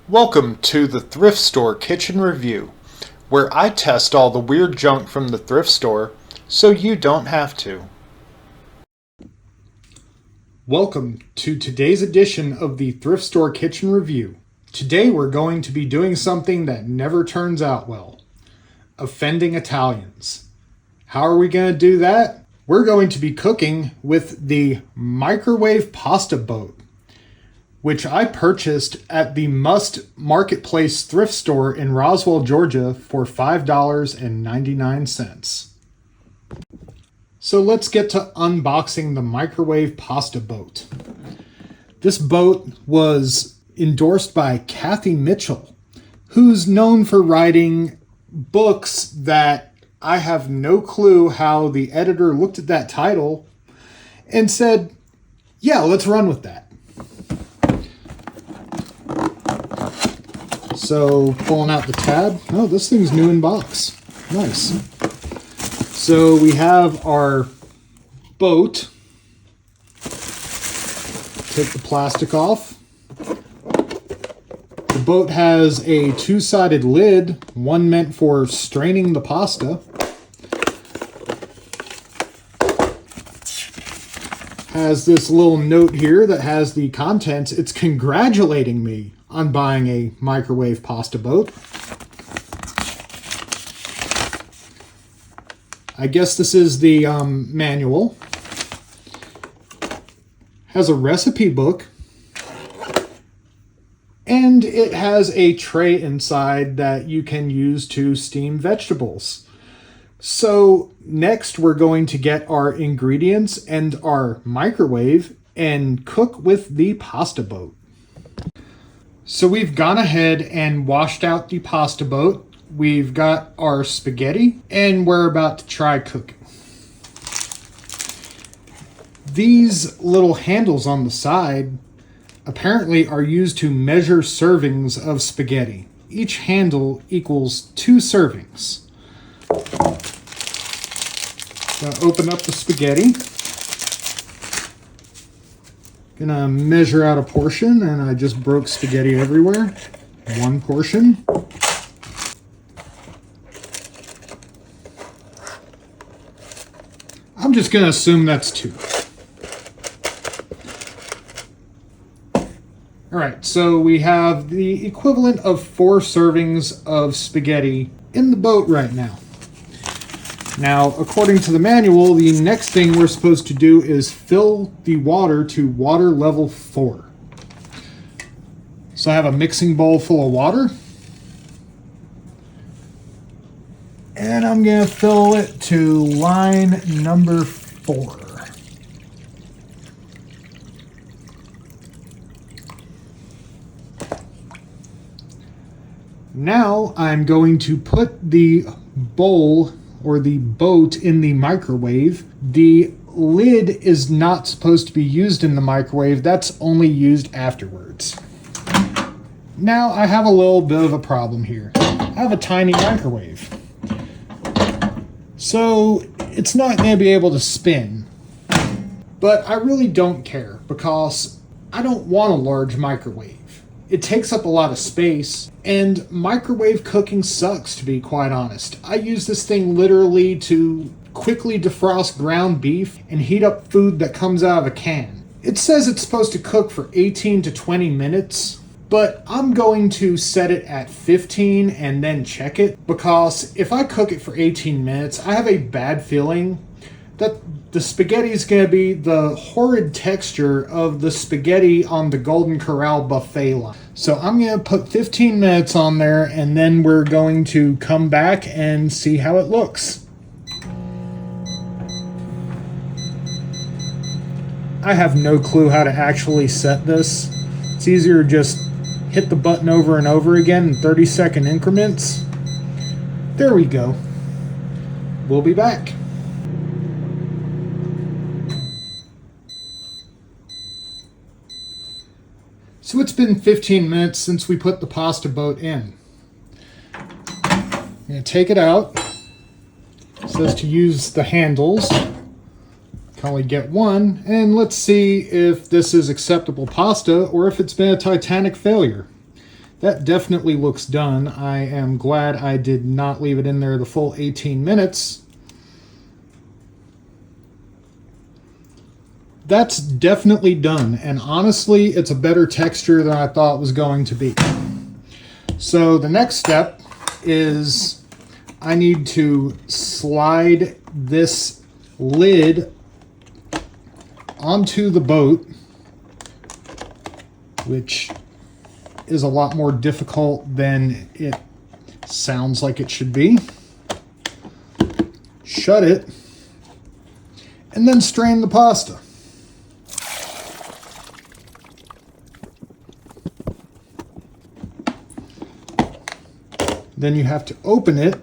Welcome to the Thrift Store Kitchen Review, where I test all the weird junk from the thrift store so you don't have to. Welcome to today's edition of the Thrift Store Kitchen Review. Today we're going to be doing something that never turns out well: offending Italians. How are we going to do that? We're going to be cooking with the microwave pasta boat, which I purchased at the Must Marketplace thrift store in Roswell, Georgia for $5.99. So let's get to unboxing the microwave pasta boat. This boat was endorsed by Kathy Mitchell, who's known for writing books that I have no clue how the editor looked at that title and said, yeah, let's run with that. So pulling out the tab. Oh, this thing's new in box. Nice. So we have our boat. Take the plastic off. The boat has a two-sided lid, one meant for straining the pasta. Has this little note here that has the contents. It's congratulating me on buying a microwave pasta boat. I guess this is the manual. Has a recipe book. And it has a tray inside that you can use to steam vegetables. So next we're going to get our ingredients and our microwave and cook with the pasta boat. So we've gone ahead and washed out the pasta boat. We've got our spaghetti and we're about to try cooking. These little handles on the side apparently are used to measure servings of spaghetti. Each handle equals 2 servings. Gonna open up the spaghetti. Gonna measure out a portion, and I just broke spaghetti everywhere. 1 portion. I'm just gonna assume that's 2. All right, so we have the equivalent of 4 servings of spaghetti in the boat right now. Now, according to the manual, the next thing we're supposed to do is fill the water to water level 4. So I have a mixing bowl full of water. And I'm going to fill it to line number 4. Now I'm going to put the bowl or the boat in the microwave. The lid is not supposed to be used in the microwave. That's only used afterwards. Now I have a little bit of a problem here. I have a tiny microwave. So it's not going to be able to spin. But I really don't care because I don't want a large microwave. It takes up a lot of space, and microwave cooking sucks, to be quite honest. I use this thing literally to quickly defrost ground beef and heat up food that comes out of a can. It says it's supposed to cook for 18 to 20 minutes, but I'm going to set it at 15 and then check it, because if I cook it for 18 minutes, I have a bad feeling that the spaghetti is going to be the horrid texture of the spaghetti on the Golden Corral buffet line. So I'm going to put 15 minutes on there, and then we're going to come back and see how it looks. I have no clue how to actually set this. It's easier to just hit the button over and over again in 30-second increments. There we go. We'll be back. So it's been 15 minutes since we put the pasta boat in. I'm going to take it out. It says to use the handles. Can only get one. And let's see if this is acceptable pasta or if it's been a Titanic failure. That definitely looks done. I am glad I did not leave it in there the full 18 minutes. That's definitely done, and honestly, it's a better texture than I thought it was going to be. So the next step is I need to slide this lid onto the boat, which is a lot more difficult than it sounds like it should be. Shut it, and then strain the pasta. Then you have to open it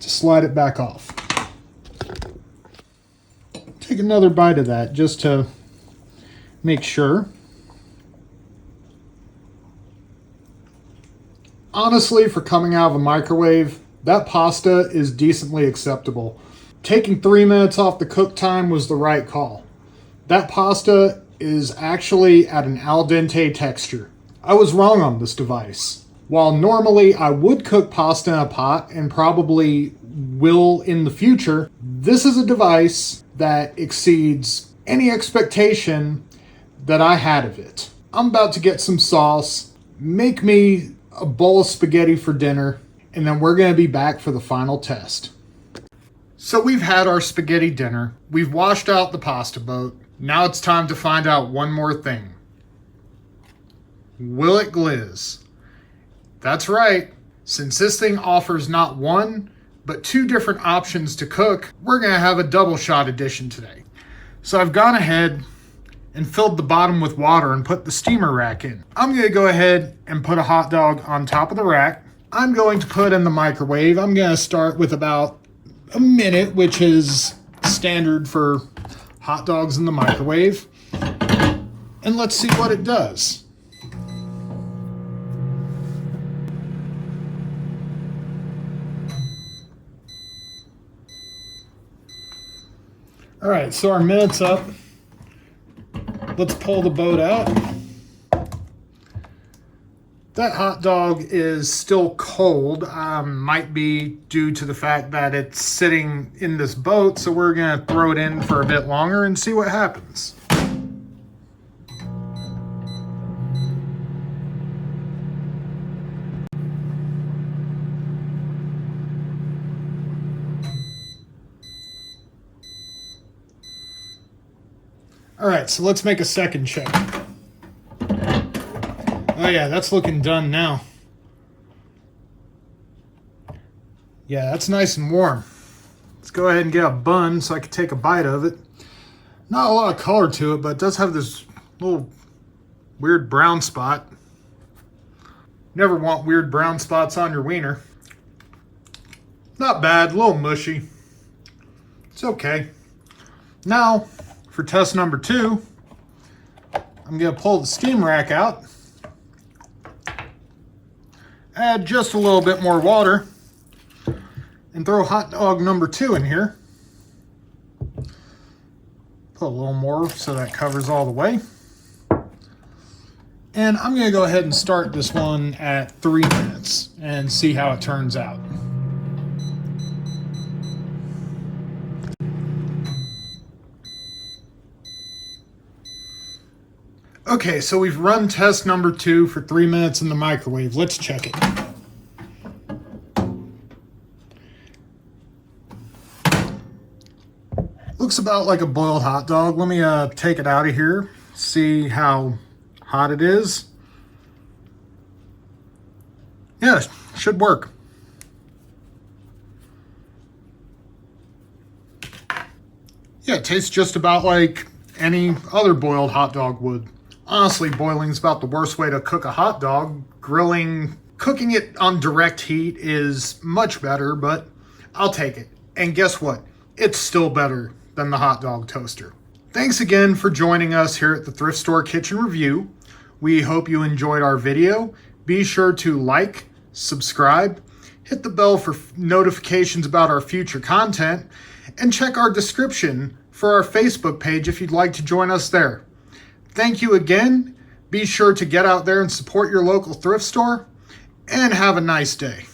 to slide it back off. Take another bite of that just to make sure. Honestly, for coming out of a microwave, that pasta is decently acceptable. Taking 3 minutes off the cook time was the right call. That pasta is actually at an al dente texture. I was wrong on this device. While normally I would cook pasta in a pot and probably will in the future, this is a device that exceeds any expectation that I had of it. I'm about to get some sauce, make me a bowl of spaghetti for dinner, and then we're going to be back for the final test. So we've had our spaghetti dinner, we've washed out the pasta boat, now it's time to find out one more thing. Will it glizz? That's right, since this thing offers not one, but 2 different options to cook, we're going to have a double shot edition today. So I've gone ahead and filled the bottom with water and put the steamer rack in. I'm going to go ahead and put a hot dog on top of the rack. I'm going to put in the microwave. I'm going to start with about a minute, which is standard for hot dogs in the microwave. And let's see what it does. All right, so our minute's up. Let's pull the boat out. That hot dog is still cold. Might be due to the fact that it's sitting in this boat, so we're gonna throw it in for a bit longer and see what happens. All right, so let's make a second check. Oh yeah, that's looking done now. Yeah, that's nice and warm. Let's go ahead and get a bun so I can take a bite of it. Not a lot of color to it, but it does have this little weird brown spot. Never want weird brown spots on your wiener. Not bad, a little mushy. It's okay. Now, for test number 2, I'm going to pull the steam rack out, add just a little bit more water, and throw hot dog number 2 in here. Put a little more so that covers all the way. And I'm going to go ahead and start this one at 3 minutes and see how it turns out. Okay, so we've run test number 2 for 3 minutes in the microwave. Let's check it. Looks about like a boiled hot dog. Let me take it out of here, see how hot it is. Yeah, should work. Yeah, it tastes just about like any other boiled hot dog would. Honestly, boiling's about the worst way to cook a hot dog. Cooking it on direct heat is much better, but I'll take it. And guess what? It's still better than the hot dog toaster. Thanks again for joining us here at the Thrift Store Kitchen Review. We hope you enjoyed our video. Be sure to like, subscribe, hit the bell for notifications about our future content, and check our description for our Facebook page if you'd like to join us there. Thank you again. Be sure to get out there and support your local thrift store, and have a nice day.